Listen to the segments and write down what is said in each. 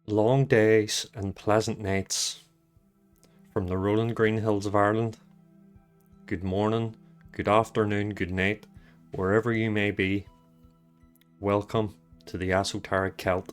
Long days and pleasant nights from the rolling green hills of Ireland. Good morning, good afternoon, good night, wherever you may be. Welcome to the Esoteric Celt.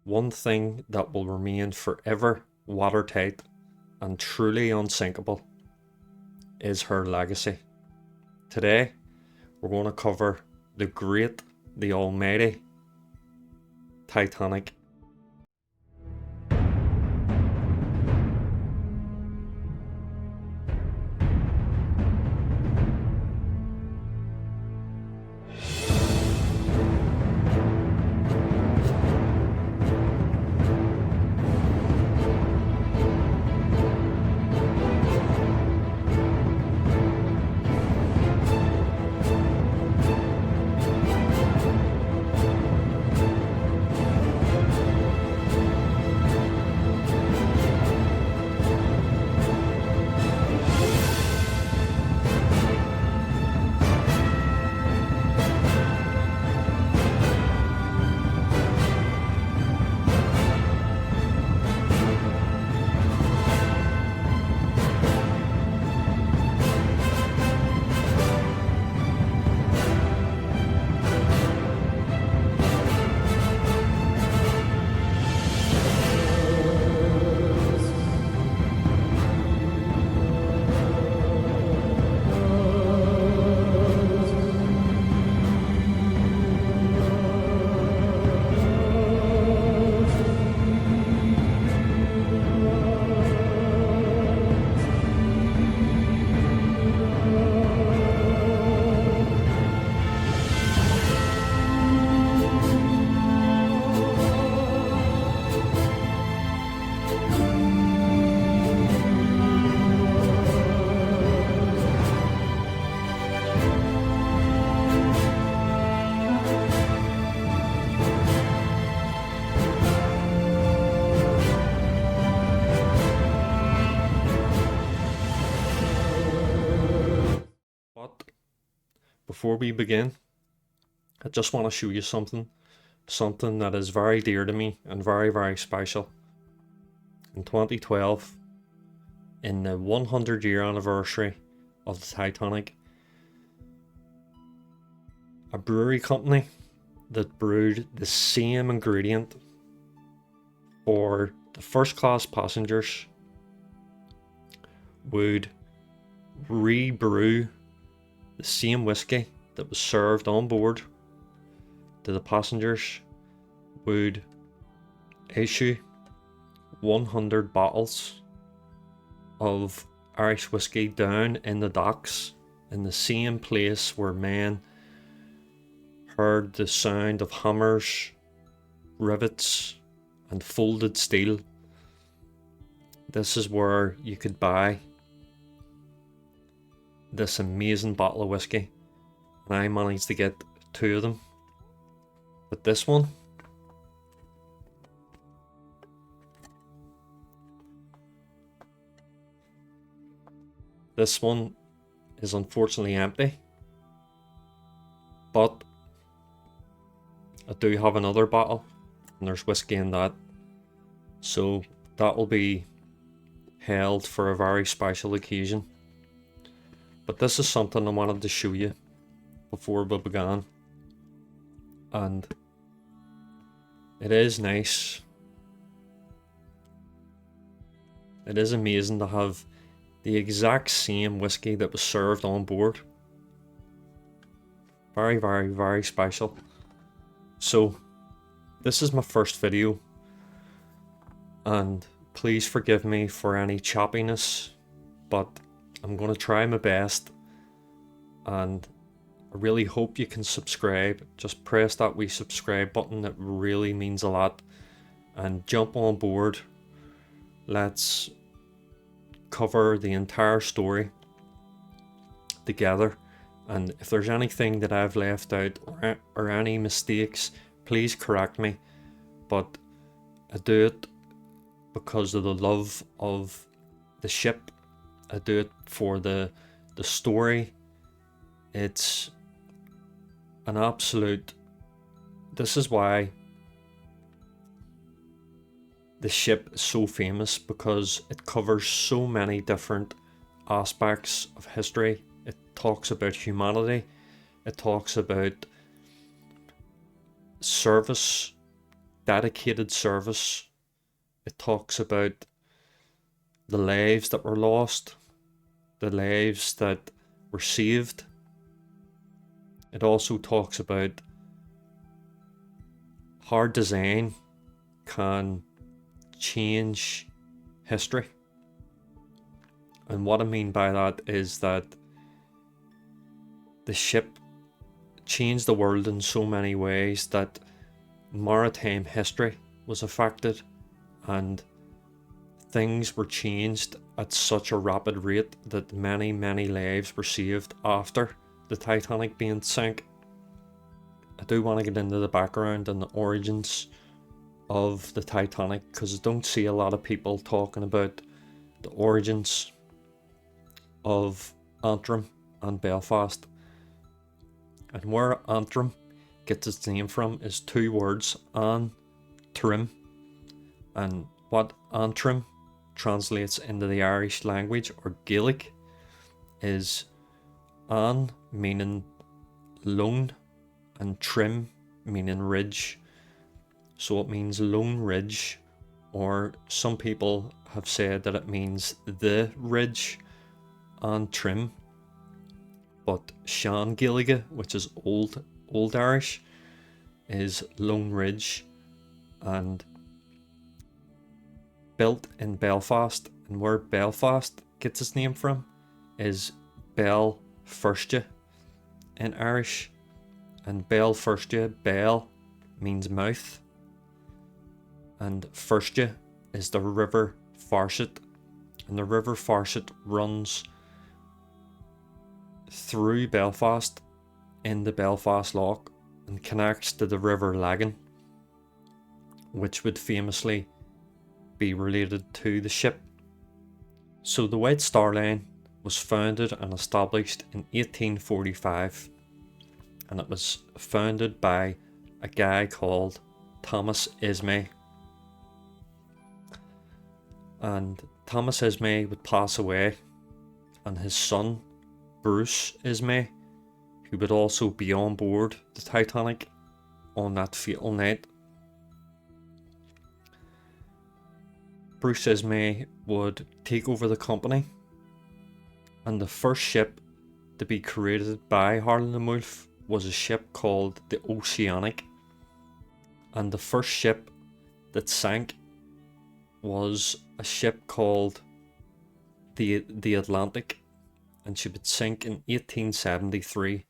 One thing that will remain forever watertight and truly unsinkable is her legacy. Today, we're going to cover the great, the almighty Titanic. But before we begin, I just want to show you something that is very dear to me and very, very special. In 2012, in the 100-year anniversary of the Titanic, a brewery company that brewed the same ingredient for the first class passengers would re-brew the same whiskey that was served on board to the passengers, would issue 100 bottles of Irish whiskey down in the docks in the same place where men heard the sound of hammers, rivets and folded steel. This is where you could buy this amazing bottle of whiskey, and I managed to get 2 of them. But this one, is unfortunately empty, but I do have another bottle and there's whiskey in that, so that will be held for a very special occasion. But this is something I wanted to show you before we began, and it is nice. It is amazing to have the exact same whiskey that was served on board. Very, very, very special. So, this is my first video, and please forgive me for any choppiness, but I'm going to try my best, and I really hope you can subscribe. Just press that wee subscribe button, it really means a lot, and jump on board. Let's cover the entire story together. And if there's anything that I've left out or any mistakes, please correct me. But I do it because of the love of the ship. I do it for the story. It's an absolute... This is why the ship is so famous, because it covers so many different aspects of history. It talks about humanity. It talks about service, dedicated service. It talks about the lives that were lost, the lives that were saved. It also talks about how design can change history. And what I mean by that is that the ship changed the world in so many ways that maritime history was affected, and things were changed at such a rapid rate that many lives were saved after the Titanic being sank. I do want to get into the background and the origins of the Titanic, because I don't see a lot of people talking about the origins of Antrim and Belfast. And where Antrim gets its name from is two words, an, trim, and what Antrim translates into the Irish language or Gaelic is an meaning lone and trim meaning ridge. So it means lone ridge, or some people have said that it means the ridge and trim. But Sean Gaeilge, which is old Irish, is Lone Ridge, and built in Belfast. And where Belfast gets its name from is Bel Firstje in Irish, and Bel Firstje, Bel means mouth, and Firstje is the river Farset, and the river Farset runs through Belfast in the Belfast Loch and connects to the River Lagan, which would famously be related to the ship. So the White Star Line was founded and established in 1845, and it was founded by a guy called Thomas Ismay. And Thomas Ismay would pass away, and his son Bruce Ismay, who would also be on board the Titanic on that fatal night. Bruce Ismay would take over the company, and the first ship to be created by Harland and Wolff was a ship called the Oceanic, and the first ship that sank was a ship called the Atlantic, and she would sink in 1873.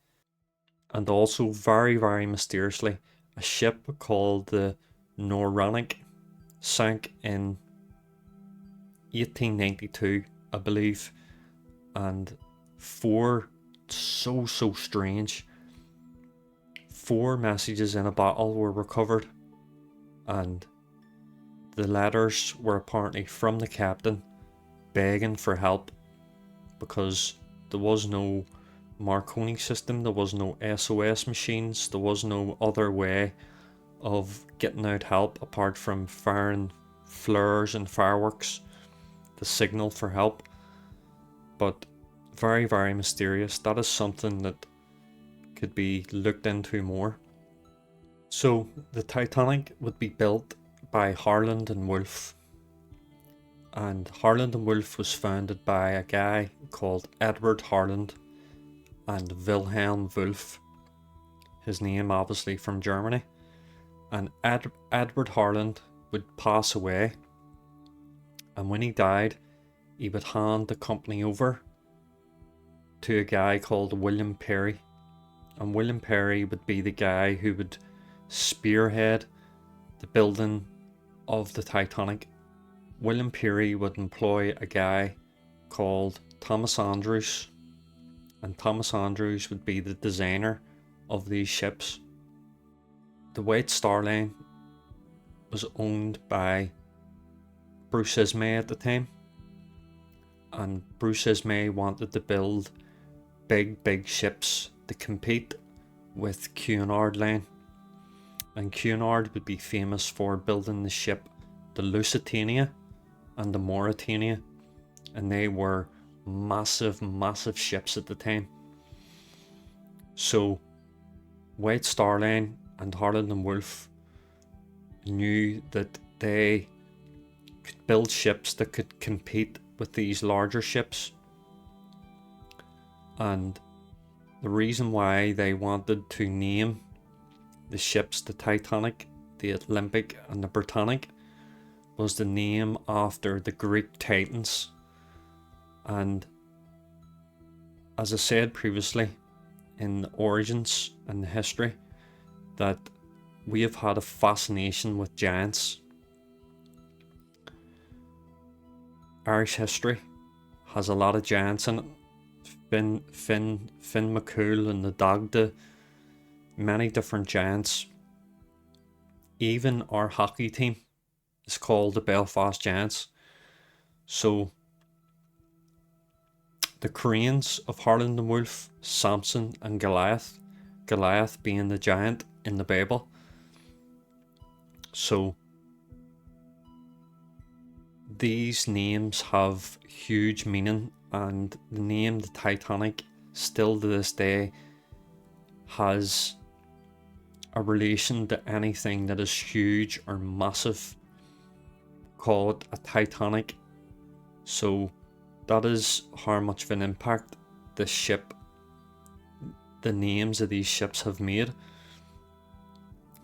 And also, very mysteriously, a ship called the Noranic sank in 1892, I believe. And four, so strange, 4 messages in a bottle were recovered, and the letters were apparently from the captain begging for help, because there was no Marconi system, there was no SOS machines, there was no other way of getting out help apart from firing flares and fireworks to signal for help. But very mysterious. That is something that could be looked into more. So the Titanic would be built by Harland and Wolff, and Harland and Wolff was founded by a guy called Edward Harland and Wilhelm Wolff, his name obviously from Germany. And Edward Harland would pass away, and when he died, he would hand the company over to a guy called William Perry, and William Perry would be the guy who would spearhead the building of the Titanic. William Perry would employ a guy called Thomas Andrews, and Thomas Andrews would be the designer of these ships. The White Star Line was owned by Bruce Ismay at the time, and Bruce Ismay wanted to build big ships to compete with Cunard Line, and Cunard would be famous for building the ship the Lusitania and the Mauretania, and they were massive ships at the time. So White Star Line and Harland and Wolff knew that they could build ships that could compete with these larger ships, and the reason why they wanted to name the ships the Titanic, the Olympic and the Britannic was the name after the Greek Titans. And as I said previously in the origins and the history, that we have had a fascination with giants. Irish history has a lot of giants in it. Finn McCool and the Dagda, many different giants. Even our hockey team is called the Belfast Giants. So the cranes of Harland and Wolff, Samson and Goliath being the giant in the Bible. So these names have huge meaning, and the name the Titanic still to this day has a relation to anything that is huge or massive, called a Titanic. So that is how much of an impact the names of these ships have made.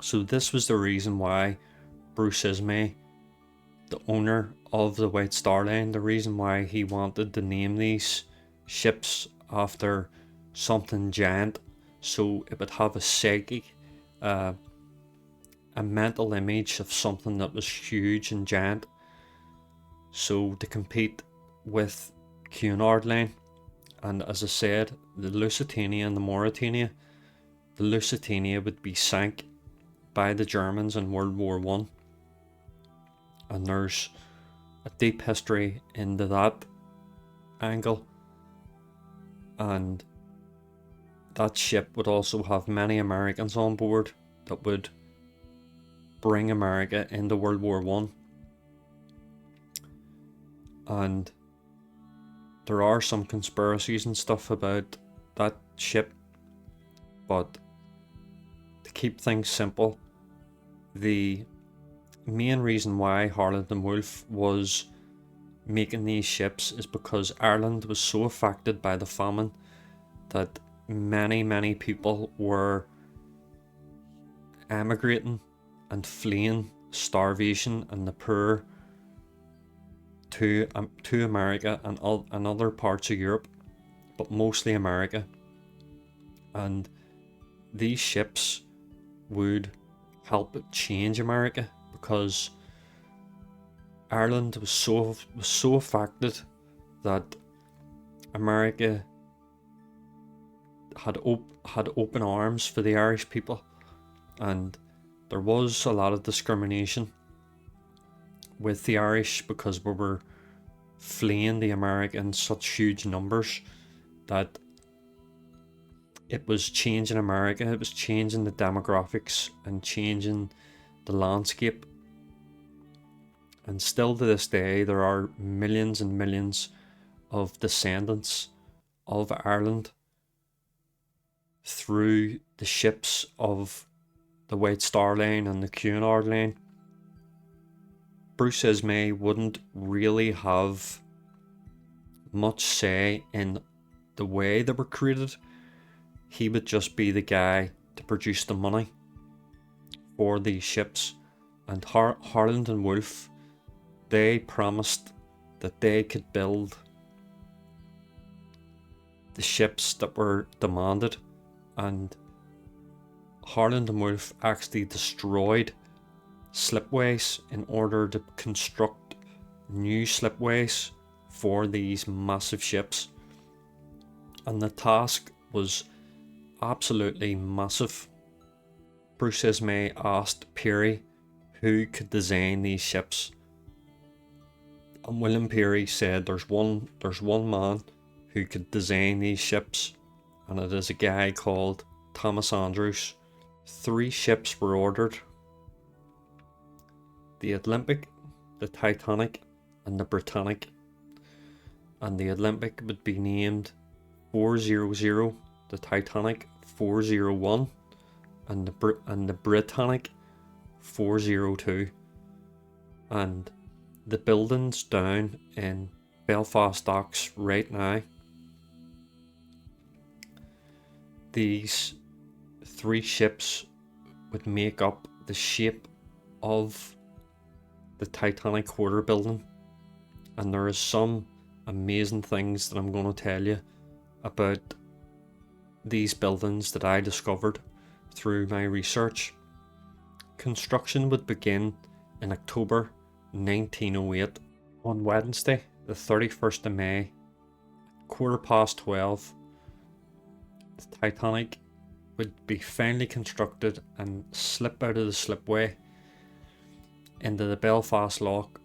So this was the reason why Bruce Ismay, the owner of the White Star Line, the reason why he wanted to name these ships after something giant, so it would have a psyche, a mental image of something that was huge and giant, so to compete with Cunard Line. And as I said, the Lusitania and the Mauretania, the Lusitania would be sank by the Germans in World War I, and there's a deep history into that angle. And that ship would also have many Americans on board that would bring America into World War I. And there are some conspiracies and stuff about that ship, but to keep things simple, the main reason why Harland and Wolff was making these ships is because Ireland was so affected by the famine that many people were emigrating and fleeing starvation and the poor to America and other parts of Europe, but mostly America. And these ships would help change America, because Ireland was so affected that America had open arms for the Irish people, and there was a lot of discrimination with the Irish because we were fleeing the America in such huge numbers that it was changing America, it was changing the demographics and changing the landscape. And still to this day there are millions and millions of descendants of Ireland through the ships of the White Star Line and the Cunard Line. Bruce Ismay wouldn't really have much say in the way they were created. He would just be the guy to produce the money for these ships. And Harland and Wolff, they promised that they could build the ships that were demanded, and Harland and Wolff actually destroyed slipways in order to construct new slipways for these massive ships, and the task was absolutely massive. Bruce Ismay asked Peary who could design these ships, and William Peary said there's one man who could design these ships, and it is a guy called Thomas Andrews. 3 ships were ordered: the Olympic, the Titanic, and the Britannic. And the Olympic would be named 400, the Titanic 401, and the Britannic 402. And the building's down in Belfast docks right now. These 3 ships would make up the shape of the Titanic quarter building, and there is some amazing things that I'm going to tell you about these buildings that I discovered through my research. Construction would begin in October 1908. On Wednesday, the 31st of May, 12:15, the Titanic would be finally constructed and slip out of the slipway into the Belfast lock,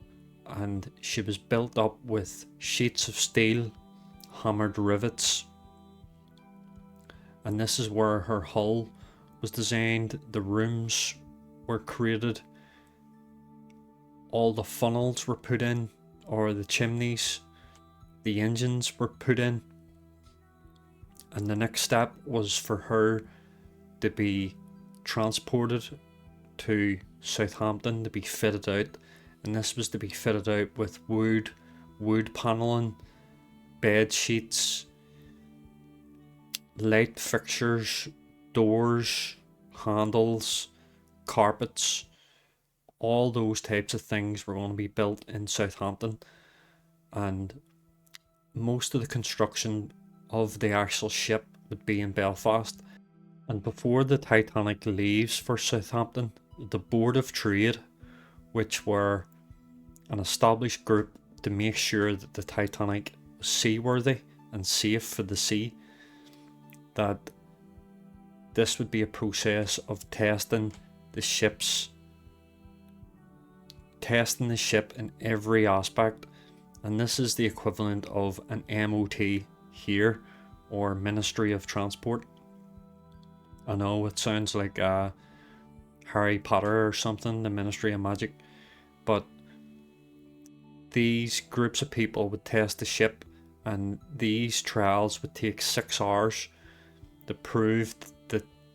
and she was built up with sheets of steel, hammered rivets, and this is where her hull was designed. The rooms were created, all the funnels were put in, or the chimneys, the engines were put in, and the next step was for her to be transported to Southampton to be fitted out, and this was to be fitted out with wood panelling, bed sheets, light fixtures, doors, handles, carpets. All those types of things were going to be built in Southampton, and most of the construction of the actual ship would be in Belfast. And before the Titanic leaves for Southampton, the Board of Trade, which were an established group to make sure that the Titanic was seaworthy and safe for the sea, that this would be a process of testing the ship in every aspect, and this is the equivalent of an MOT here, or Ministry of Transport. I know it sounds like Harry Potter or something, the Ministry of Magic, but these groups of people would test the ship, and these trials would take 6 hours to prove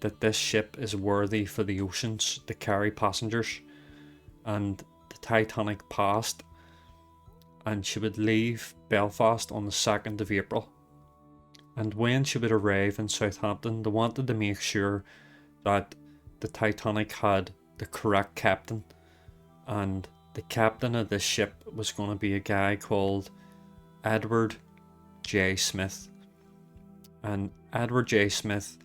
that this ship is worthy for the oceans to carry passengers. And the Titanic passed, and she would leave Belfast on the 2nd of April. And when she would arrive in Southampton, they wanted to make sure that the Titanic had the correct captain, and the captain of this ship was going to be a guy called Edward J. Smith. And Edward J. Smith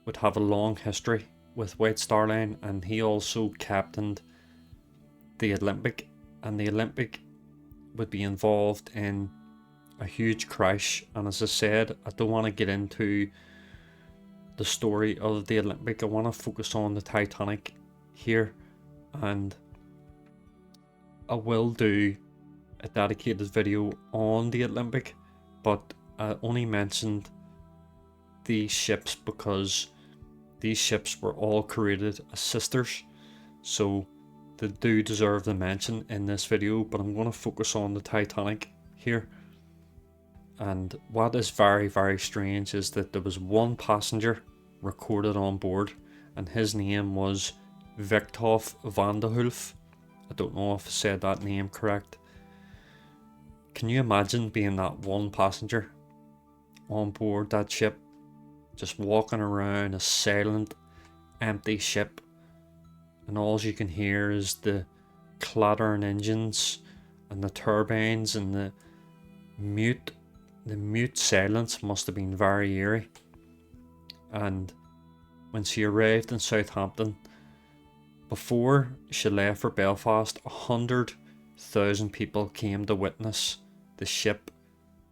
would have a long history with White Star Line, and he also captained the Olympic, and the Olympic would be involved in a huge crash. And as I said, I don't want to get into the story of the Olympic. I want to focus on the Titanic here, and I will do a dedicated video on the Olympic, but I only mentioned these ships because these ships were all created as sisters, so they do deserve the mention in this video. But I'm going to focus on the Titanic here. And what is very, very strange is that there was one passenger recorded on board, and his name was Victof van der Hulf. I don't know if I said that name correct. Can you imagine being that one passenger on board that ship, just walking around a silent, empty ship, and all you can hear is the clattering engines and the turbines, and the mute silence must have been very eerie. And when she arrived in Southampton, before she left for Belfast, 100,000 people came to witness the ship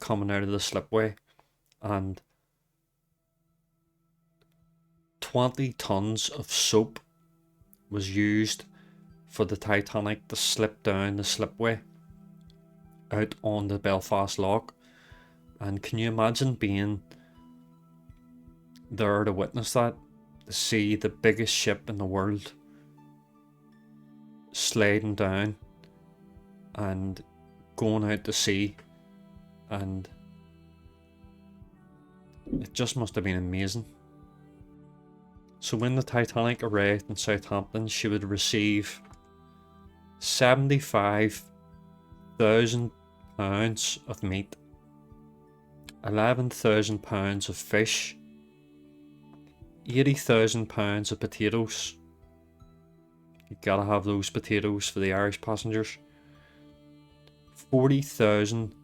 coming out of the slipway, and 20 tons of soap was used for the Titanic to slip down the slipway out on the Belfast lock. And can you imagine being there to witness that, to see the biggest ship in the world sliding down and going out to sea? And it just must have been amazing. So when the Titanic arrived in Southampton, she would receive £75,000 of meat, £11,000 of fish, £80,000 of potatoes. You gotta have those potatoes for the Irish passengers. 40,000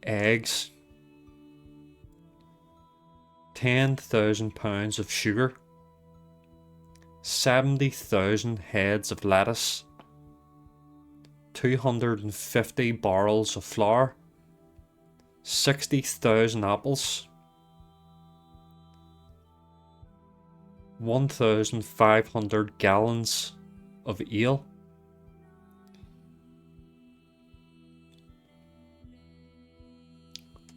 eggs, £10,000 of sugar, 70,000 heads of lettuce, 250 barrels of flour, 60,000 apples, 1,500 gallons of ale,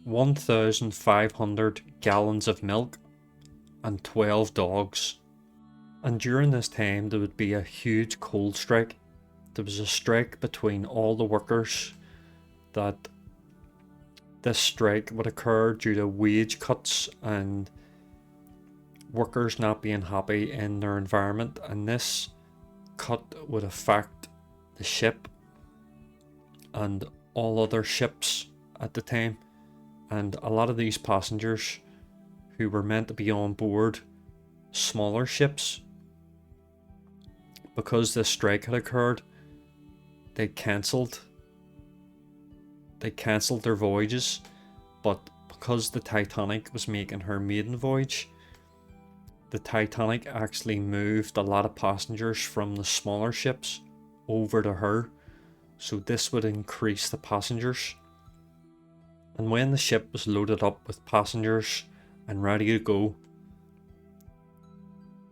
1,500 gallons of milk, and 12 dogs. And during this time there would be a huge coal strike. There was a strike between all the workers, that this strike would occur due to wage cuts and workers not being happy in their environment, and this cut would affect the ship and all other ships at the time. And a lot of these passengers who were meant to be on board smaller ships, because this strike had occurred, they cancelled their voyages. But because the Titanic was making her maiden voyage, the Titanic actually moved a lot of passengers from the smaller ships over to her, so this would increase the passengers. And when the ship was loaded up with passengers and ready to go,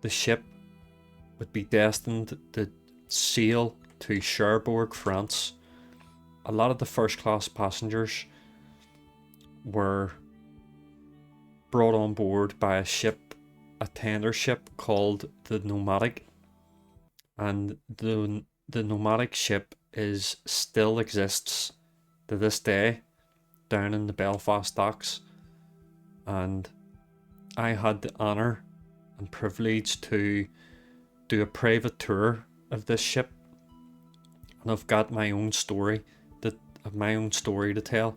the ship would be destined to sail to Cherbourg, France. A lot of the first class passengers were brought on board by a tender ship called the Nomadic, and the Nomadic ship still exists to this day down in the Belfast docks. And I had the honour and privilege to do a private tour of this ship, and I've got my own story to tell,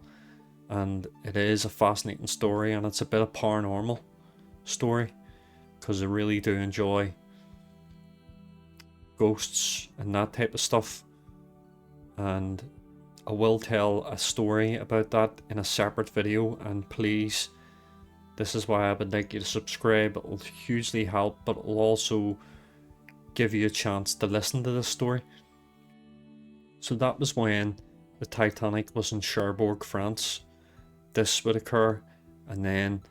and it is a fascinating story, and it's a bit of paranormal story because I really do enjoy ghosts and that type of stuff, and I will tell a story about that in a separate video. And please, this is why I would like you to subscribe. It will hugely help, but it will also give you a chance to listen to this story. So that was when the Titanic was in Cherbourg, France. This would occur, and then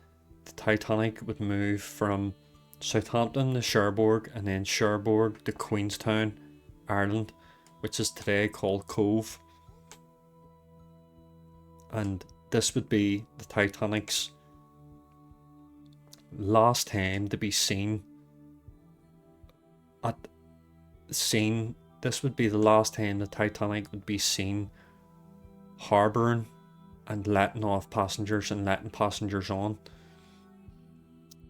the Titanic would move from Southampton to Cherbourg, and then Cherbourg to Queenstown, Ireland, which is today called Cove. And this would be the Titanic's last time to be seen at scene. This would be the last time the Titanic would be seen harbouring and letting off passengers and letting passengers on.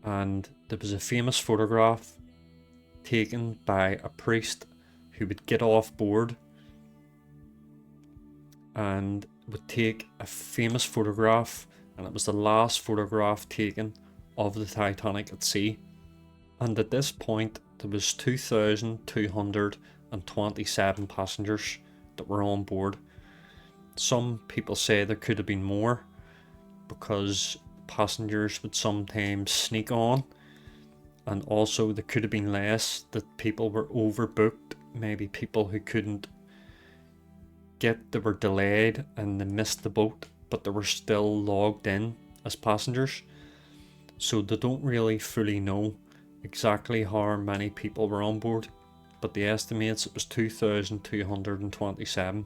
And there was a famous photograph taken by a priest who would get off board and would take a famous photograph, and it was the last photograph taken of the Titanic at sea. And at this point there was 2,227 passengers that were on board. Some people say there could have been more, because passengers would sometimes sneak on, and also there could have been less, that people were overbooked. Maybe people who couldn't get they were delayed and they missed the boat, but they were still logged in as passengers. So they don't really fully know exactly how many people were on board, but the estimates it was 2,227.